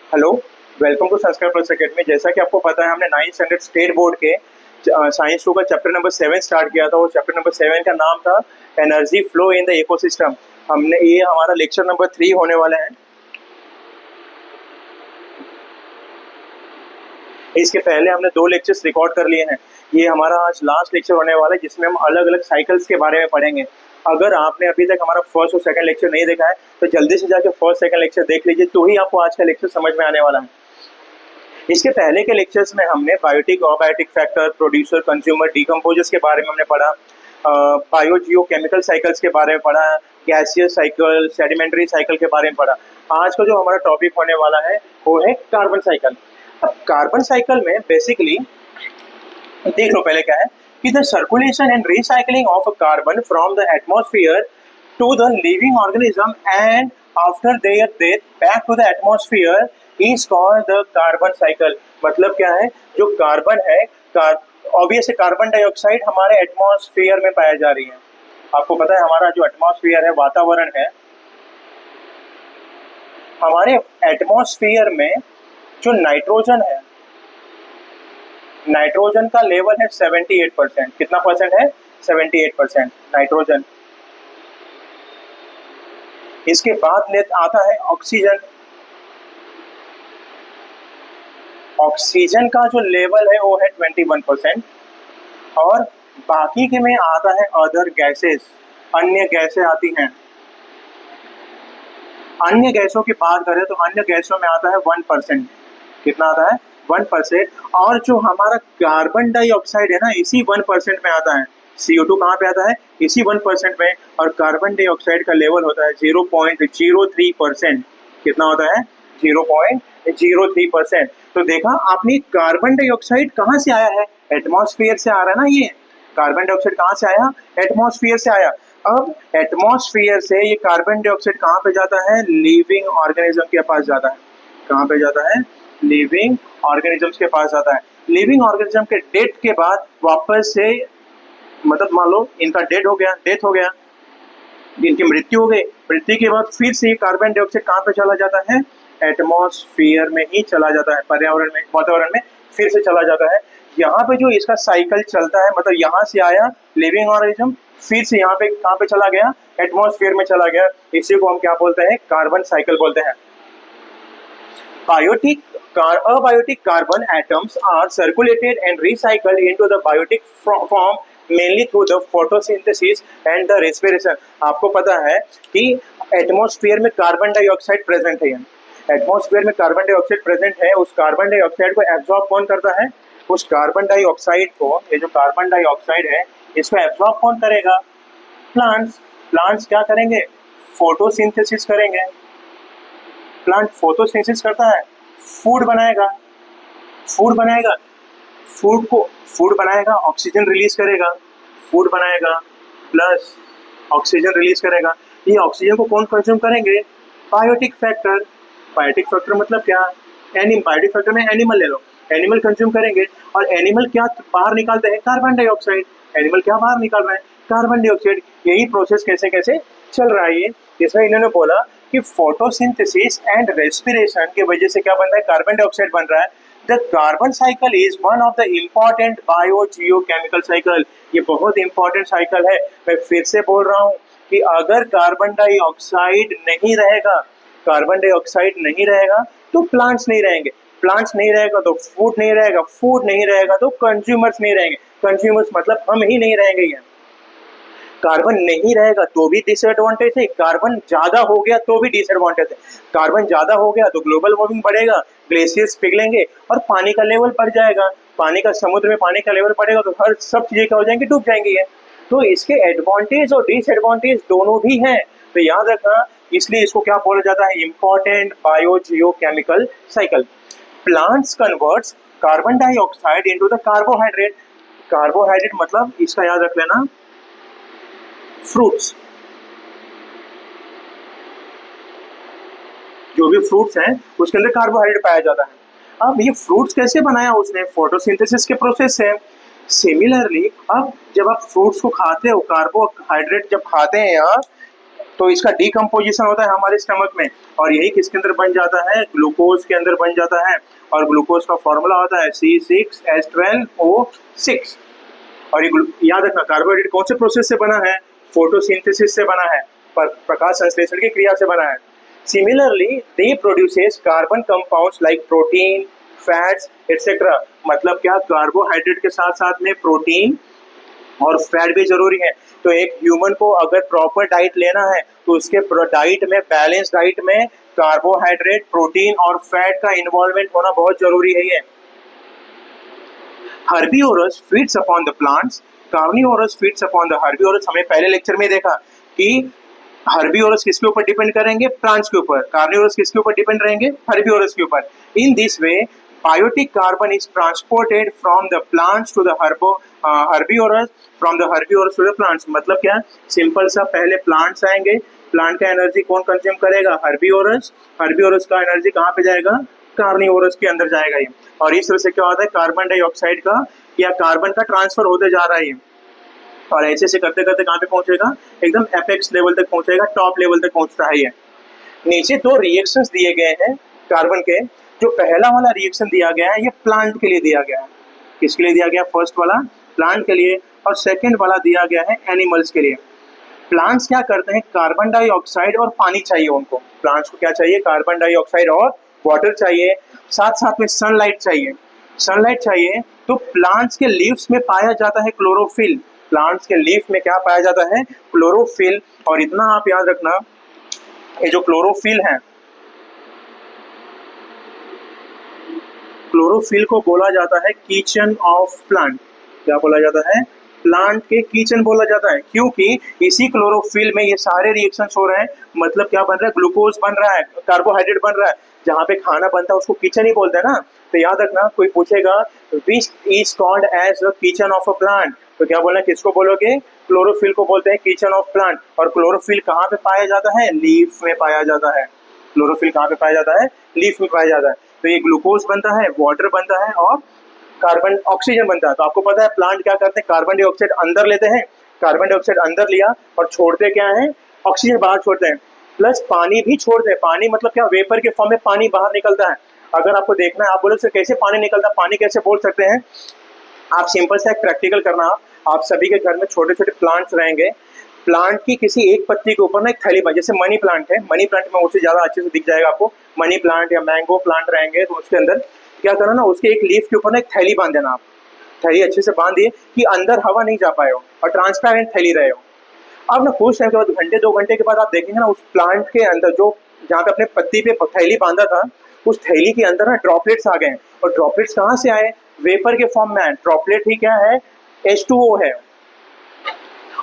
Hello, welcome to संस्कार plus academy. जैसा कि आपको पता है, हमने 9th स्टैंडर्ड स्टेट बोर्ड के साइंस 2 का चैप्टर नंबर 7 स्टार्ट किया था। वो चैप्टर नंबर 7 का नाम था energy flow in the ecosystem. हमने ये हमारा लेक्चर नंबर 3 होने वाला है। इसके पहले हमने 2 लेक्चर्स रिकॉर्ड कर लिए हैं। ये हमारा आज लास्ट लेक्चर होने वाला है, जिसमें हम अलग अलग साइकिल्स के बारे में पढ़ेंगे। अगर आपने अभी तक हमारा फर्स्ट और सेकंड लेक्चर नहीं देखा है तो जल्दी से जाकर फर्स्ट सेकंड लेक्चर देख लीजिए, तो ही आपको आज का लेक्चर समझ में आने वाला है। इसके पहले के लेक्चर्स में हमने biotic, abiotic factor, producer, consumer, decomposers के बारे में हमने पढ़ा, बायो जियो केमिकल साइकिल्स के बारे में पढ़ा, गैसियस साइकिल, सेडिमेंट्री साइकिल के बारे में पढ़ा। आज का जो हमारा टॉपिक होने वाला है वो है कार्बन साइकिल। अब कार्बन साइकिल में बेसिकली देख लो पहले क्या है कि the circulation and recycling of carbon from the atmosphere to the living organism and after their death back to the atmosphere is called the carbon cycle. मतलब क्या है, जो कार्बन है, ऑब्वियसली कार्बन डाइऑक्साइड हमारे एटमॉस्फेयर में पाया जा रही है। आपको पता है हमारा जो एटमॉस्फेयर है, वातावरण है, हमारे एटमॉस्फेयर में जो नाइट्रोजन है, नाइट्रोजन का लेवल है 78%। कितना परसेंट है? 78% नाइट्रोजन। इसके बाद आता है ऑक्सीजन। ऑक्सीजन का जो लेवल है वो है 21%। और बाकी के में आता है अदर गैसेस, अन्य गैसें आती हैं। अन्य गैसों की बात करें तो अन्य गैसों में आता है 1%। कितना आता है? 1%। और जो हमारा कार्बन डाइऑक्साइड है ना, इसी 1% में आता है। CO2 कहाँ पे आता है? इसी 1% में। और कार्बन डाइऑक्साइड का लेवल होता है 0.03%। कितना होता है? 0.03%। तो देखा आपने, कार्बन डाइऑक्साइड कहाँ से आया है? एटमॉस्फेयर से आ रहा है ना। ये कार्बन डाइऑक्साइड कहाँ से आया? एटमॉस्फेयर से आया। अब एटमॉस्फेयर से ये कार्बन डाइऑक्साइड कहाँ पे जाता है? लिविंग ऑर्गेनिज्म के पास जाता है। कहाँ पे जाता है? लिविंग ऑर्गेनिजम्स के पास जाता है। लिविंग ऑर्गेनिज्म के डेथ के बाद वापस से, मतलब मान लो इनका डेथ हो गया, इनकी मृत्यु हो गई। मृत्यु के बाद फिर से कार्बन डाइऑक्साइड कहाँ पे चला जाता है? एटमॉस्फेयर में ही चला जाता है, पर्यावरण में, वातावरण में फिर से चला जाता है। यहाँ पे जो इसका साइकिल चलता है, मतलब यहाँ से आया लिविंग ऑर्गेनिज्म, फिर से यहाँ पे कहाँ पे चला गया? एटमॉस्फेयर में चला गया। इसी को हम क्या बोलते हैं? कार्बन साइकिल बोलते हैं। Abiotic carbon atoms are circulated and recycled into the biotic form mainly through the photosynthesis and the respiration। आपको पता है कि एटमॉस्फेयर में कार्बन डाइऑक्साइड प्रेजेंट है। एटमॉस्फेयर में कार्बन डाइऑक्साइड प्रेजेंट है। उस कार्बन डाइऑक्साइड को एब्जॉर्ब कौन करता है? उस कार्बन डाइऑक्साइड को, ये जो कार्बन डाइऑक्साइड है, इसको एब्जॉर्ब कौन करेगा? प्लांट्स। प्लांट्स क्या करेंगे? फोटोसिंथेसिस करेंगे। प्लांट फोटोसिंथेसिस करता है, फूड बनाएगा। फूड बनाएगा, ऑक्सीजन रिलीज करेगा। फूड बनाएगा प्लस ऑक्सीजन रिलीज करेगा। ये ऑक्सीजन को कौन कंज्यूम करेंगे? Biotic factor. बायोटिक फैक्टर मतलब क्या? बायोटिक फैक्टर में एनिमल ले लो, एनिमल कंज्यूम करेंगे। और एनिमल क्या बाहर निकालते हैं? Carbon dioxide. एनिमल क्या बाहर निकाल रहे हैं? Carbon dioxide. यही प्रोसेस कैसे कैसे चल रहा है ये। इसमें इन्होंने बोला कि फोटोसिंथेसिस एंड रेस्पिरेशन की वजह से क्या बन रहा है? कार्बन डाइऑक्साइड बन रहा है। The carbon cycle is one of the important bio Jio chemical cycle. ये बहुत इंपॉर्टेंट साइकिल है। मैं फिर से बोल रहा हूँ कि अगर कार्बन डाइऑक्साइड नहीं रहेगा, कार्बन डाइऑक्साइड नहीं रहेगा तो प्लांट्स नहीं रहेंगे। प्लांट्स नहीं रहेगा तो फूड नहीं रहेगा। फूड नहीं रहेगा तो कंज्यूमर्स नहीं रहेंगे। कंज्यूमर्स मतलब हम ही नहीं रहेंगे। यहाँ कार्बन नहीं रहेगा तो भी डिसएडवांटेज है, कार्बन ज्यादा हो गया तो भी डिसएडवांटेज है। कार्बन ज्यादा हो गया तो ग्लोबल वार्मिंग बढ़ेगा, ग्लेशियर्स पिघलेंगे और पानी का लेवल बढ़ जाएगा। पानी का, समुद्र में पानी का लेवल बढ़ेगा तो हर सब चीजें क्या हो जाएंगी? डूब जाएंगी। तो इसके एडवांटेज और डिसएडवांटेज दोनों भी हैं। तो याद रखना, इसलिए इसको क्या बोला जाता है? Important bio Jio chemical cycle. Plants converts carbon dioxide into the carbohydrate. Carbohydrate मतलब इसका याद रख लेना, फ्रूट्स। जो भी फ्रूट्स हैं उसके अंदर कार्बोहाइड्रेट पाया जाता है। अब ये फ्रूट्स कैसे बनाया उसने? फोटोसिंथेसिस के प्रोसेस से। सिमिलरली अब जब आप फ्रूट्स को खाते हो, कार्बोहाइड्रेट जब खाते हैं यहाँ, तो इसका डिकम्पोजिशन होता है हमारे स्टमक में, और यही किसके अंदर बन जाता है, ग्लूकोज के अंदर बन जाता है। और ग्लूकोज का फॉर्मूला होता है C6H12O6। और ये याद रखना, कार्बोहाइड्रेट कौन से प्रोसेस से बना है, फोटोसिंथेसिस से बना है, प्रकाश संश्लेषण की क्रिया से बना है। सिमिलरली दे produces carbon compounds like protein, fats etcetera. मतलब क्या, कार्बोहाइड्रेट के साथ साथ में प्रोटीन और फैट भी जरूरी है। तो एक ह्यूमन को अगर प्रॉपर डाइट लेना है तो उसके डाइट में, बैलेंस डाइट में कार्बोहाइड्रेट, प्रोटीन और फैट का इन्वॉल्वमेंट होना बहुत जरूरी है। ये herbivorous feeds upon the plants, carnivorous feeds upon the herbivorous. हमें पहले लेक्चर में देखा कि हर्बीवोरस किसके ऊपर डिपेंड करेंगे, प्लांट्स के ऊपर। कार्निवोरस किसके ऊपर डिपेंड रहेंगे, हर्बीवोरस के ऊपर। In this way biotic carbon is transported from the plants to the herbivorous, from the herbivorous to the plants. मतलब क्या, सिंपल सा, पहले प्लांट्स आएंगे, प्लांट का एनर्जी कौन कंज्यूम करेगा, हर्बीवोरस। हर्बीवोरस का एनर्जी कहाँ पे जाएगा, कार्निवोरस के अंदर जाएगा ये। और इस तरह से क्या होता है, कार्बन डाइऑक्साइड का या कार्बन का ट्रांसफर होते जा रहा है। और ऐसे से करते करते कहाँ पे पहुंचेगा, एकदम एपेक्स लेवल तक पहुंचेगा, टॉप लेवल तक पहुंचता है ये। नीचे दो रिएक्शंस दिए गए हैं कार्बन के। जो पहला वाला रिएक्शन दिया गया है ये प्लांट के लिए दिया गया है। किसके लिए दिया गया, फर्स्ट वाला प्लांट के लिए, और सेकंड वाला दिया गया है एनिमल्स के लिए। प्लांट्स क्या करते हैं, कार्बन डाइऑक्साइड और पानी चाहिए उनको। प्लांट्स को क्या चाहिए, कार्बन डाइऑक्साइड और वाटर चाहिए, साथ साथ में सनलाइट चाहिए। सनलाइट चाहिए तो प्लांट्स के लीव्स में पाया जाता है क्लोरोफिल। प्लांट्स के लीफ में क्या पाया जाता है, क्लोरोफिल। और इतना आप याद रखना, ये जो क्लोरोफिल है, क्लोरोफिल को बोला जाता है किचन ऑफ प्लांट। क्या बोला जाता है, प्लांट के किचन बोला जाता है, क्योंकि इसी क्लोरोफिल में ये सारे रिएक्शंस हो रहे हैं। मतलब क्या बन रहा है, ग्लूकोज बन रहा है, कार्बोहाइड्रेट बन रहा है। जहाँ पे खाना बनता है उसको किचन ही बोलते हैं ना। तो याद रखना, कोई पूछेगा which is called as the kitchen of a plant, तो क्या बोलना, किसको बोलोगे, क्लोरोफिल को बोलते हैं किचन ऑफ प्लांट। और क्लोरोफिल कहाँ पे पाया जाता है, लीफ में पाया जाता है। क्लोरोफिल कहाँ पे पाया जाता है, लीफ में पाया जाता है। तो ये ग्लूकोज बनता है, वाटर बनता है और कार्बन ऑक्सीजन बनता है। तो आपको पता है प्लांट क्या करते हैं, कार्बन डाइऑक्साइड अंदर लेते हैं, कार्बन डाइऑक्साइड अंदर लिया और छोड़ते क्या है, ऑक्सीजन बाहर छोड़ते हैं, प्लस पानी भी छोड़ते हैं। पानी मतलब क्या, वेपर के फॉर्म में पानी बाहर निकलता है। अगर आपको देखना है, आप बोलो सर कैसे पानी निकलता है, पानी कैसे बोल सकते हैं, आप सिंपल सा एक प्रैक्टिकल करना। आप सभी के घर में छोटे छोटे प्लांट्स रहेंगे, प्लांट की किसी एक पत्ती के ऊपर ना एक थैली, जैसे मनी प्लांट है, मनी प्लांट में उससे ज्यादा अच्छे से दिख जाएगा आपको। मनी प्लांट या मैंगो प्लांट रहेंगे तो उसके अंदर क्या करना ना, उसके एक लीफ के ऊपर ना एक थैली बांध देना। आप थैली अच्छे से बांध दिए कि अंदर हवा नहीं जा पाए हो और ट्रांसपेरेंट थैली रहे हो। अब ना कुछ टाइम के बाद, घंटे 2 घंटे के बाद आप देखेंगे ना, उस प्लांट के अंदर जो, जहाँ पे अपने पत्ती पे थैली बांधा था, उस थैली के अंदर ना ड्रॉपलेट्स आ गए। और ड्रॉपलेट्स कहाँ से आए, वेपर के फॉर्म में आए। ड्रॉपलेट ही क्या है, H2O है।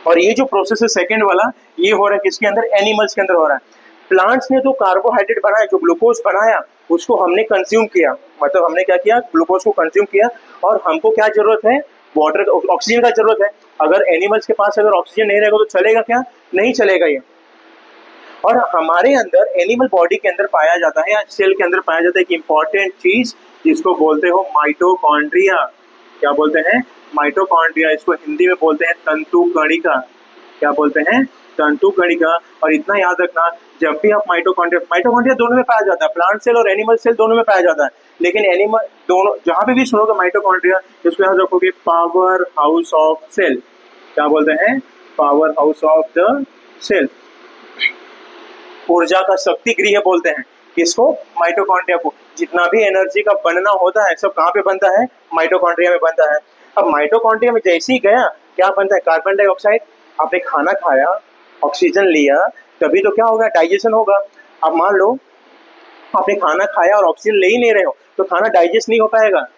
और ये जो प्रोसेस है सेकेंड वाला, ये हो रहा है किसके अंदर, एनिमल्स के अंदर हो रहा है। प्लांट्स ने जो कार्बोहाइड्रेट बनाया, जो ग्लूकोज बनाया, उसको हमने कंज्यूम किया। मतलब हमने क्या किया, ग्लूकोज को कंज्यूम किया। और हमको क्या जरूरत है, वाटर, ऑक्सीजन का जरूरत है। अगर एनिमल्स के पास अगर ऑक्सीजन नहीं रहेगा तो चलेगा क्या, नहीं चलेगा ये। और हमारे अंदर एनिमल बॉडी के अंदर पाया जाता है, या सेल के अंदर पाया जाता है एक इंपॉर्टेंट चीज जिसको बोलते हो माइटोकॉन्ड्रिया। क्या बोलते हैं, माइटोकॉन्ड्रिया। इसको हिंदी में बोलते हैं तंतु कणिका। क्या बोलते हैं, तंतु कणिका। और इतना याद रखना, जब भी आप माइटोकॉन्ड्रिया दोनों में पाया जाता है, प्लांट सेल और एनिमल सेल दोनों में पाया जाता है। लेकिन एनिमल दोनों, जहां पे भी सुनोगे माइटोकॉन्ड्रिया, इसको याद रखोगे पावर हाउस ऑफ सेल। क्या बोलते हैं, power house of the cell. ऊर्जा का शक्ति गृह बोलते हैं किसको, माइटोकॉन्ड्रिया को। जितना भी एनर्जी का बनना होता है सब कहाँ पे बनता है, माइटोकॉन्ड्रिया में बनता है। अब माइटोकॉन्ड्रिया में जैसे ही गया, क्या बनता है, कार्बन डाइऑक्साइड। आपने खाना खाया, ऑक्सीजन लिया, तभी तो क्या होगा, डाइजेशन होगा। अब मान लो आपने खाना खाया और ऑक्सीजन ले ही नहीं रहे हो, तो खाना डाइजेस्ट नहीं हो पाएगा।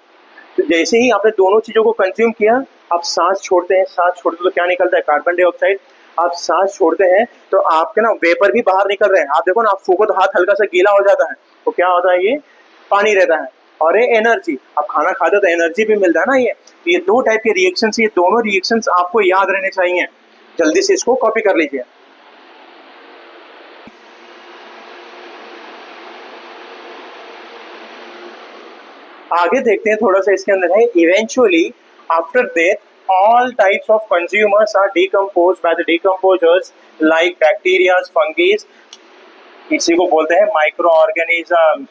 तो जैसे ही आपने दोनों चीजों को कंज्यूम किया, आप सांस छोड़ते हैं, सांस छोड़ते तो क्या निकलता है, कार्बन डाइऑक्साइड। आप सांस छोड़ते हैं तो आपके ना वेपर भी बाहर निकल रहे हैं। आप देखो ना, आप फूको तो हाथ हल्का सा गीला हो जाता है, तो क्या होता है, ये पानी रहता है। और ये एनर्जी, आप खाना खाते हो तो एनर्जी भी मिलता है ना। ये दो टाइप के रिएक्शन, ये दोनों रिएक्शन आपको याद रहने चाहिए। जल्दी से इसको कॉपी कर लीजिए। आगे देखते हैं थोड़ा सा, इसके अंदर है eventually after death all types of consumers are decomposed by the decomposers like bacteria, fungi, इसी को बोलते हैं माइक्रो ऑर्गेनिज्म।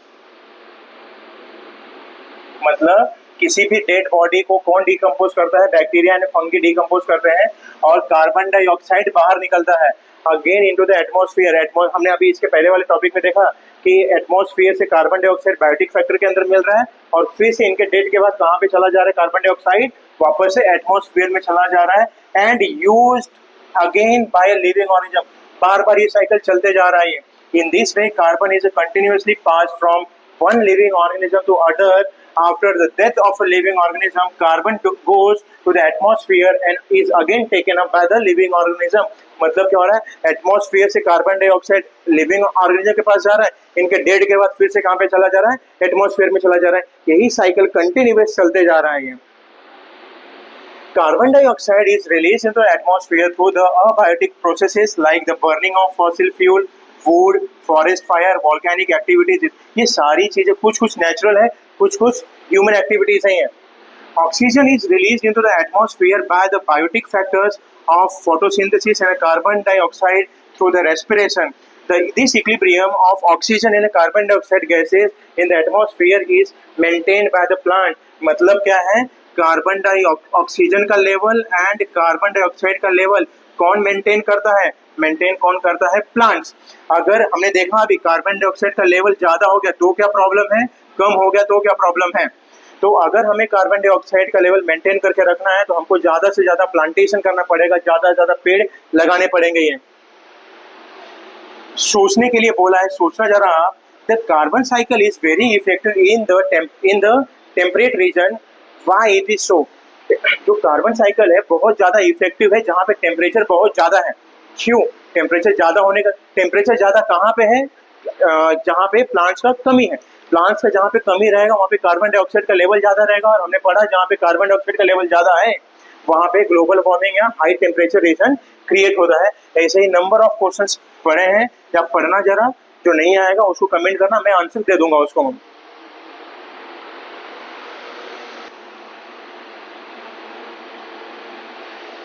मतलब किसी भी डेड बॉडी को कौन डिकम्पोज करता है? बैक्टीरिया एंड फंगी डिकम्पोज करते हैं और कार्बन डाइऑक्साइड बाहर निकलता है अगेन इनटू द एटमॉस्फेयर। हमने अभी इसके पहले वाले टॉपिक में देखा कि एटमॉस्फेयर से कार्बन डाइऑक्साइड बायोटिक फैक्टर के अंदर मिल रहा है और फिर से इनके डेड के बाद कहाँ पे चला जा रहा है? कार्बन डाइऑक्साइड वापस से एटमॉस्फेयर में चला जा रहा है and used again by a living organism. बार बार ये साइकिल चलते जा रहा है। In this way carbon is continuously pass from one living organism to other. After the death of a living organism, carbon goes to the atmosphere and is again taken up by the living organism. मतलब क्या हो रहा है? Atmosphere से carbon dioxide living organism के पास जा रहा है, इनके डेड के बाद फिर से कहाँ पे चला जा रहा है? एटमॉस्फेयर में चला जा रहा है। यही साइकिल कंटिन्यूअस चलते जा रहा है। ये carbon dioxide is released into the atmosphere through the abiotic processes like the burning of fossil fuel, wood, forest fire, volcanic activities। ये सारी चीजें कुछ कुछ नेचुरल है, कुछ कुछ ह्यूमन एक्टिविटीज हैं। Oxygen is release into the atmosphere by the biotic factors of photosynthesis and carbon dioxide through the respiration। This equilibrium of oxygen and carbon dioxide gases in the atmosphere is maintained by the plant। मतलब क्या है? Carbon oxygen का level and carbon dioxide का level कौन maintain करता है? Maintain कौन करता है? प्लांट्स। अगर हमने देखा अभी कार्बन डाइऑक्साइड का लेवल ज्यादा हो गया तो क्या प्रॉब्लम है, कम हो गया तो क्या प्रॉब्लम है? तो अगर हमें कार्बन डाइऑक्साइड का लेवल मेंटेन करके रखना है तो हमको ज्यादा से ज्यादा प्लांटेशन करना पड़ेगा, ज्यादा से ज्यादा पेड़ लगाने पड़ेंगे। ये सोचने के लिए बोला है, सोचना जरा आप। The carbon cycle is very effective in the temperate region. Why it is so? जो कार्बन साइकिल है बहुत ज्यादा इफेक्टिव है जहाँ पे टेम्परेचर बहुत ज्यादा है। क्यों? टेम्परेचर ज्यादा होने का, टेम्परेचर ज्यादा कहाँ पे है? जहाँ पे प्लांट्स का कमी है। प्लांट्स का जहाँ पे कमी रहेगा वहाँ पे कार्बन डाइऑक्साइड का लेवल ज्यादा रहेगा और हमने पढ़ा जहाँ पे कार्बन डाइऑक्साइड का लेवल ज्यादा है वहाँ पे ग्लोबल वार्मिंग या हाई टेम्परेचर रीजन क्रिएट होता है। ऐसे ही नंबर ऑफ क्वेश्चंस पढ़े हैं, जब पढ़ना जरा, जो नहीं आएगा उसको कमेंट करना, मैं आंसर दे दूंगा उसको।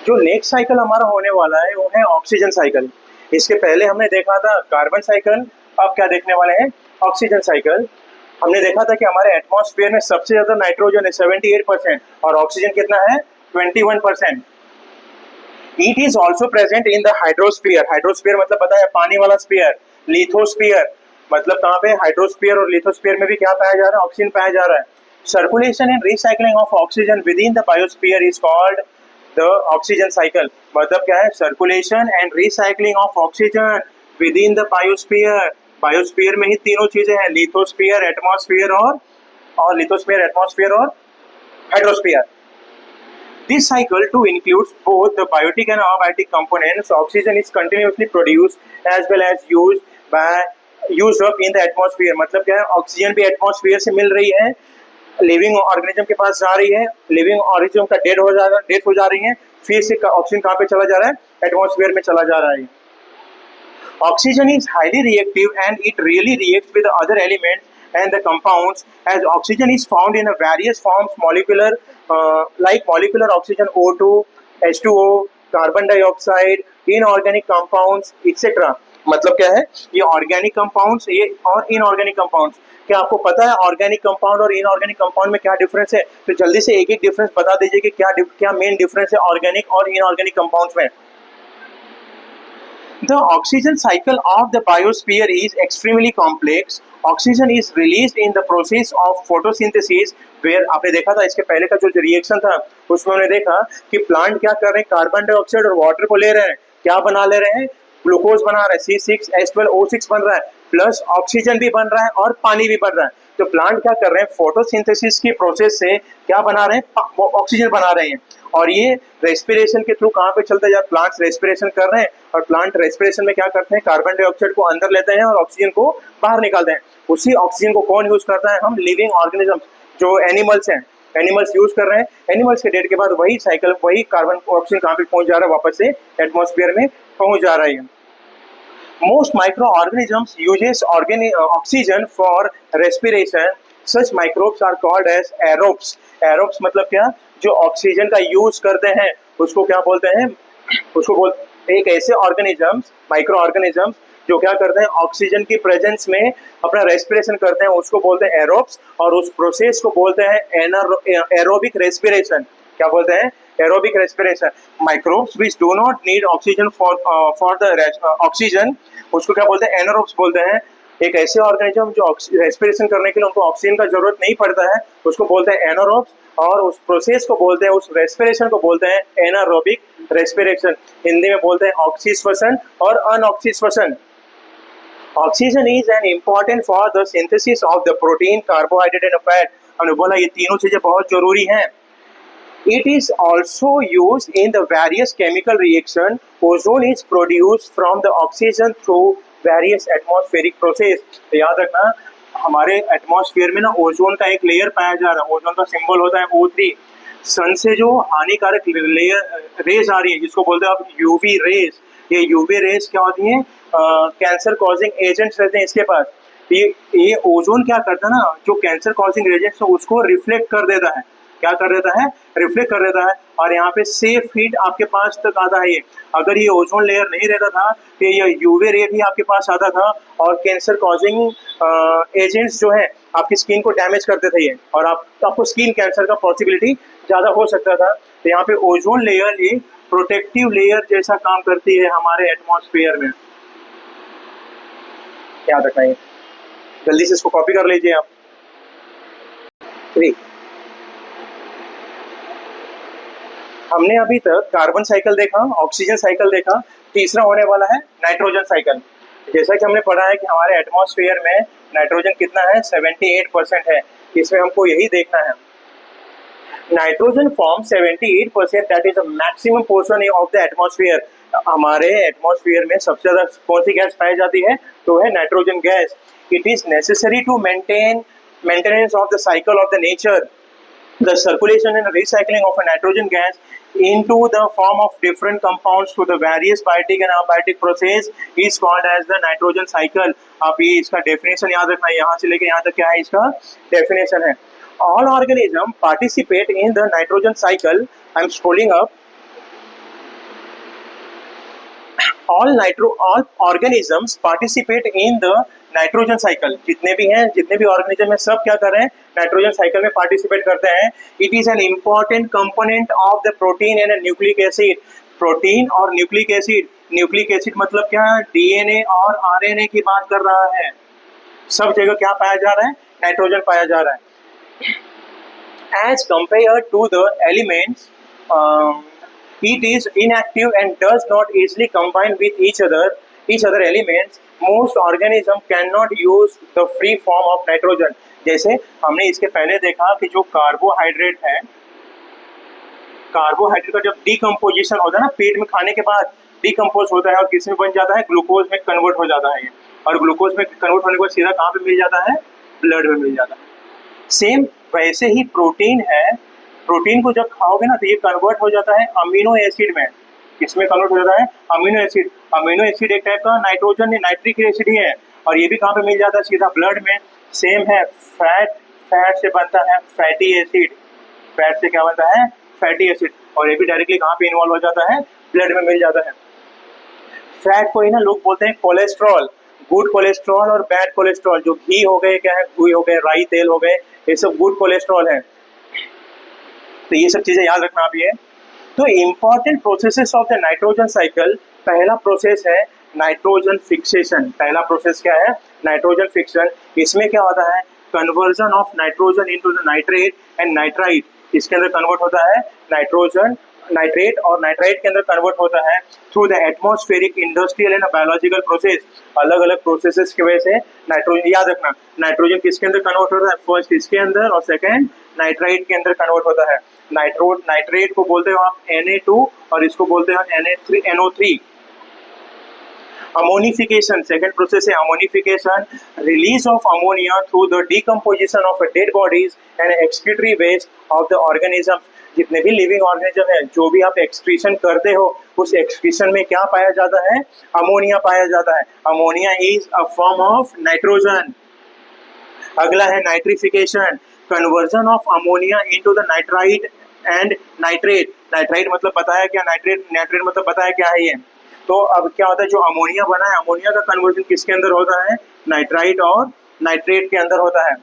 जो नेक्स्ट साइकिल हमारा होने वाला है वो है ऑक्सीजन साइकिल। इसके पहले हमने देखा था कार्बन साइकिल, अब क्या देखने वाले हैं? Oxygen cycle. हमने देखा था कि हमारे एटमॉस्फेयर में सबसे ज्यादा नाइट्रोजन है 78% और ऑक्सीजन कितना है? 21%। It is also present in the hydrosphere. Hydrosphere मतलब पता है पानी वाला स्फीयर। लिथोस्फीयर मतलब कहाँ पे? हाइड्रोस्फीयर और लिथोस्फीयर में भी क्या पाया जा रहा है? ऑक्सीजन पाया जा रहा है। Circulation and recycling of oxygen with in the biosphere is called the oxygen cycle. मतलब क्या है? Circulation and recycling of oxygen with in the biosphere. Biosphere में ही तीनों चीजें हैं, लिथोस्फीयर, एटमॉस्फेयर और लिथोस्फीयर, एटमॉस्फेयर और hydrosphere. This cycle too includes both the biotic and abiotic components. Oxygen is continuously produced as well as used up in the atmosphere। मतलब क्या है? Oxygen भी एटमॉस्फेयर से मिल रही है, लिविंग ऑर्गेनिज्म के पास जा रही है, लिविंग ऑर्गेनिज्म का डेड हो जा रही है, फिर से ऑक्सीजन कहाँ पे चला जा रहा है? एटमॉस्फेयर में चला जा रहा है। Oxygen is highly reactive and it really reacts with the other elements and the compounds, as oxygen is found in a various forms molecular like molecular oxygen, O2, H2O, carbon dioxide, inorganic compounds etc। मतलब क्या है? ये organic compounds ये और inorganic compounds. क्या आपको पता है ऑर्गेनिक कंपाउंड और इनऑर्गेनिक कंपाउंड में क्या डिफरेंस है? तो जल्दी से एक एक डिफरेंस बता दीजिए कि क्या मेन डिफरेंस है ऑर्गेनिक और इनऑर्गेनिक कंपाउंड्स में। The oxygen cycle of the biosphere is extremely complex. Oxygen is released in the process of photosynthesis, where आपने देखा था इसके पहले का जो रिएक्शन था उसमें हमने देखा कि प्लांट क्या कर रहे हैं? कार्बन डाइऑक्साइड और वाटर को ले रहे हैं, क्या बना ले रहे हैं? ग्लूकोज बना रहे हैं, C6H12O6 बन रहा है, प्लस ऑक्सीजन भी बन रहा है और पानी भी बन रहा है। तो प्लांट क्या कर रहे हैं? फोटोसिंथेसिस की प्रोसेस से क्या बना रहे हैं? ऑक्सीजन बना रहे हैं और ये रेस्पिरेशन के थ्रू कहाँ पे चलते जाए? प्लांट्स रेस्पिरेशन कर रहे हैं और प्लांट रेस्पिरेशन में क्या करते हैं? कार्बन डाइऑक्साइड को अंदर लेते हैं और ऑक्सीजन को बाहर निकालते हैं। उसी ऑक्सीजन को कौन यूज करता है? हम लिविंग ऑर्गेनिज्म, जो एनिमल्स हैं, एनिमल्स यूज कर रहे हैं। एनिमल्स के डेड के बाद वही साइकिल, वही कार्बन ऑक्सीजन कहाँ पे पहुंच जा रहा है? वापस से एटमॉस्फेयर में पहुंच जा रहा है। Most microorganisms uses oxygen for respiration. Such microbes are called as aerobes। Aerobes मतलब क्या? जो ऑक्सीजन का यूज करते हैं उसको क्या बोलते हैं, उसको बोल एक ऐसे ऑर्गेनिजम्स, माइक्रो ऑर्गेनिजम्स जो क्या करते हैं ऑक्सीजन की प्रेजेंस में अपना रेस्पिरेशन करते हैं, उसको बोलते हैं एरोब्स, और उस प्रोसेस को बोलते हैं एरोबिक रेस्पिरेशन। क्या बोलते हैं? Aerobic respiration. Microbes which do not need oxygen for the oxygen, उसको क्या बोलते हैं? एनारोब्स बोलते हैं। एक ऐसे ऑर्गेनिज्म जो रेस्पिरेशन करने के लिए उनको ऑक्सीजन का जरूरत नहीं पड़ता है, उसको बोलते हैं एनारोब्स, और उस प्रोसेस को बोलते हैं, उस रेस्पिरेशन को बोलते हैं एनारोबिक रेस्पिरेशन। हिंदी में बोलते हैं ऑक्सीश्वसन और अनऑक्सीश्वसन। Oxygen is an important for the synthesis of the protein, carbohydrate and fat. हमने बोला ये तीनों चीजें बहुत जरूरी हैं। It is also used in the various chemical reaction. Ozone is produced from the oxygen through various atmospheric process. तो याद रखना हमारे एटमॉस्फेयर में ना ओजोन का एक लेयर पाया जा रहा है, ओजोन का सिंबल होता है O3। सन से जो हानिकारक लेयर रेज आ रही है जिसको बोलते हैं आप यूवी रेज, ये यूवी रेज क्या होती है? कैंसर कॉजिंग एजेंट्स रहते हैं इसके पास। ये ओजोन क्या करता है ना, जो कैंसर कॉजिंग एजेंट्स है उसको रिफ्लेक्ट कर देता है। क्या कर देता है? रिफ्लेक्ट कर देता है, और यहाँ पे सेफ हीट आपके पास तक आता है। ये अगर ये ओजोन लेयर नहीं रहता था तो ये यूवी रे भी आपके पास आता था, और कैंसर कॉजिंग एजेंट्स जो है आपकी स्किन को डैमेज करते थे ये, और आपको स्किन कैंसर का पॉसिबिलिटी ज़्यादा हो सकता था। तो यहाँ पे ओजोन लेयर एक प्रोटेक्टिव लेयर जैसा काम करती है हमारे एटमॉस्फेयर में। याद रखना है, जल्दी से इसको कॉपी कर लीजिए आप। 3 हमने अभी तक कार्बन साइकिल देखा, ऑक्सीजन साइकिल देखा, तीसरा होने वाला है नाइट्रोजन साइकिल। जैसा कि हमने पढ़ा है कि हमारे एटमॉस्फेयर में नाइट्रोजन कितना है? 78% है। इसमें हमको यही देखना है। Nitrogen form 78%, that is the maximum portion of the atmosphere. हमारे एटमॉस्फेयर में सबसे ज्यादा कौन सी गैस पाई जाती है? तो है nitrogen gas. It is necessary to maintenance of the cycle of the nature. The circulation and recycling of a nitrogen gas into the form of different compounds to the various biotic and abiotic process is called as the nitrogen cycle. आप ये इसका definition याद रखना है, यहाँ से लेके यहाँ तक क्या है इसका definition है। All organisms participate in the nitrogen cycle. I'm scrolling up. All organisms participate in the nitrogen cycle. जितने भी हैं, जितने भी ऑर्गेनिज्म हैं, सब क्या कर रहे हैं? नाइट्रोजन साइकिल में पार्टिसिपेट करते हैं। It is an important component of the protein and nucleic acid. Protein और न्यूक्लिक एसिड, न्यूक्लिक एसिड मतलब क्या? डीएनए और आरएनए की बात कर रहा है। सब जगह क्या पाया जा रहा है? नाइट्रोजन पाया जा रहा है। As compare to the elements, it is inactive and does not easily combine with each other elements. Most organisms cannot use the free form of nitrogen. जैसे हमने इसके पहले देखा कि जो कार्बोहाइड्रेट है, कार्बोहाइड्रेट का जब डिकम्पोजिशन होता है ना, पेट में खाने के बाद डिकम्पोज होता है और किस में बन जाता है? ग्लूकोज में कन्वर्ट हो जाता है। और ग्लूकोज में कन्वर्ट होने के बाद सीधा कहाँ पे मिल जाता है? ब्लड में मिल जाता है। सेम वैसे ही प्रोटीन है, प्रोटीन को जब खाओगे ना तो ये कन्वर्ट हो जाता है अमीनो एसिड में। किसमें कन्वर्ट हो जाता है? Amino acid. अमीनो एसिड एक टाइप का नाइट्रोजन नाइट्रिक एसिड ही है, और ये भी कहाँ पे मिल जाता है? सीधा ब्लड में। सेम है फैट से बनता है फैटी एसिड। फैट से क्या बनता है? फैटी एसिड, और ये भी डायरेक्टली कहाँ पे इन्वॉल्व हो जाता है? ब्लड में मिल जाता है। फैट को ही ना लोग बोलते हैं कोलेस्ट्रॉल। गुड कोलेस्ट्रॉल और बैड कोलेस्ट्रॉल, जो घी हो गए, क्या है, घी हो गए, राई तेल हो गए, ये सब गुड कोलेस्ट्रॉल है। तो ये सब चीजें याद रखना आप ये। तो important processes of the nitrogen cycle, पहला प्रोसेस है नाइट्रोजन फिक्सेशन। पहला प्रोसेस क्या है? Nitrogen fiction. इसमें क्या होता है? Conversion of nitrogen into the nitrate and nitrite. इसके अंदर कन्वर्ट होता है नाइट्रोजन, नाइट्रेट, और नाइट्राइट के अंदर कन्वर्ट होता है through the atmospheric, industrial and biological process. अलग अलग प्रोसेसेस की वजह से नाइट्रोजन, याद रखना, नाइट्रोजन किसके अंदर कन्वर्ट होता है? फर्स्ट इसके अंदर, और सेकंड नाइट्राइट के अंदर कन्वर्ट होता है। नाइट्रेट को बोलते हो आप Na2, और इसको बोलते हो NO3। अमोनिफिकेशन, सेकंड प्रोसेस है ammonification. Release of ammonia through the decomposition of dead bodies and excretory waste of the organism. जितने भी लिविंग ऑर्गेनिज्म है, जो भी आप एक्सक्रीशन करते हो, उस एक्सक्रीशन में क्या पाया जाता है? अमोनिया पाया जाता है। Ammonia is a form of nitrogen. अगला है nitrification, conversion of ammonia into the nitrite and nitrate, nitrite मतलब पता है क्या, नाइट्रेट नाइट्रेट मतलब पता है क्या है ये। तो अब क्या होता है, जो अमोनिया बना है, अमोनिया का कन्वर्जन किसके अंदर होता है, नाइट्राइट और नाइट्रेट के अंदर होता है।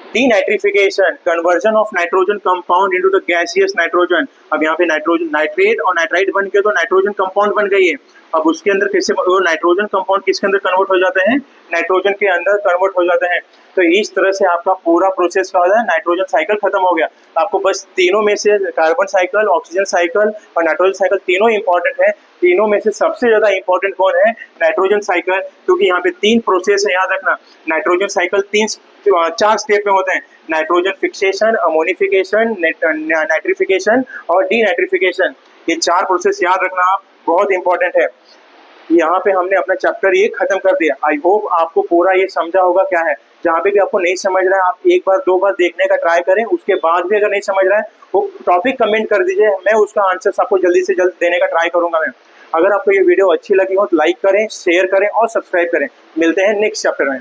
Denitrification, conversion of nitrogen compound into the gaseous nitrogen. अब यहाँ पे नाइट्रोजन नाइट्रेट और नाइट्राइट बन के तो नाइट्रोजन कंपाउंड बन गई है। अब उसके अंदर कैसे वो नाइट्रोजन कंपाउंड किसके अंदर कन्वर्ट हो जाते हैं, नाइट्रोजन के अंदर कन्वर्ट हो जाते हैं। तो इस तरह से आपका पूरा प्रोसेस क्या होता है, नाइट्रोजन साइकिल खत्म हो गया। आपको बस तीनों में से कार्बन साइकिल, ऑक्सीजन साइकिल और नाइट्रोजन साइकिल तीनों इंपॉर्टेंट है। तीनों में से सबसे ज्यादा इंपॉर्टेंट कौन है, नाइट्रोजन साइकिल, क्योंकि यहाँ पे 3 प्रोसेस है, याद रखना। नाइट्रोजन साइकिल 4 स्टेप में होते हैं, नाइट्रोजन फिक्सेशन, अमोनिफिकेशन, नाइट्रिफिकेशन और डीनाइट्रिफिकेशन। ये 4 प्रोसेस याद रखना आप, बहुत इंपॉर्टेंट है। यहाँ पे हमने अपना चैप्टर ये खत्म कर दिया। आई होप आपको पूरा ये समझा होगा क्या है। जहाँ पे भी आपको नहीं समझ रहा है, आप एक बार 2 बार देखने का ट्राई करें, उसके बाद भी अगर नहीं समझ रहा है वो टॉपिक कमेंट कर दीजिए, मैं उसका आंसर आपको जल्दी से जल्द देने का ट्राई करूंगा मैं। अगर आपको ये वीडियो अच्छी लगी हो तो लाइक करें, शेयर करें और सब्सक्राइब करें। मिलते हैं नेक्स्ट चैप्टर में।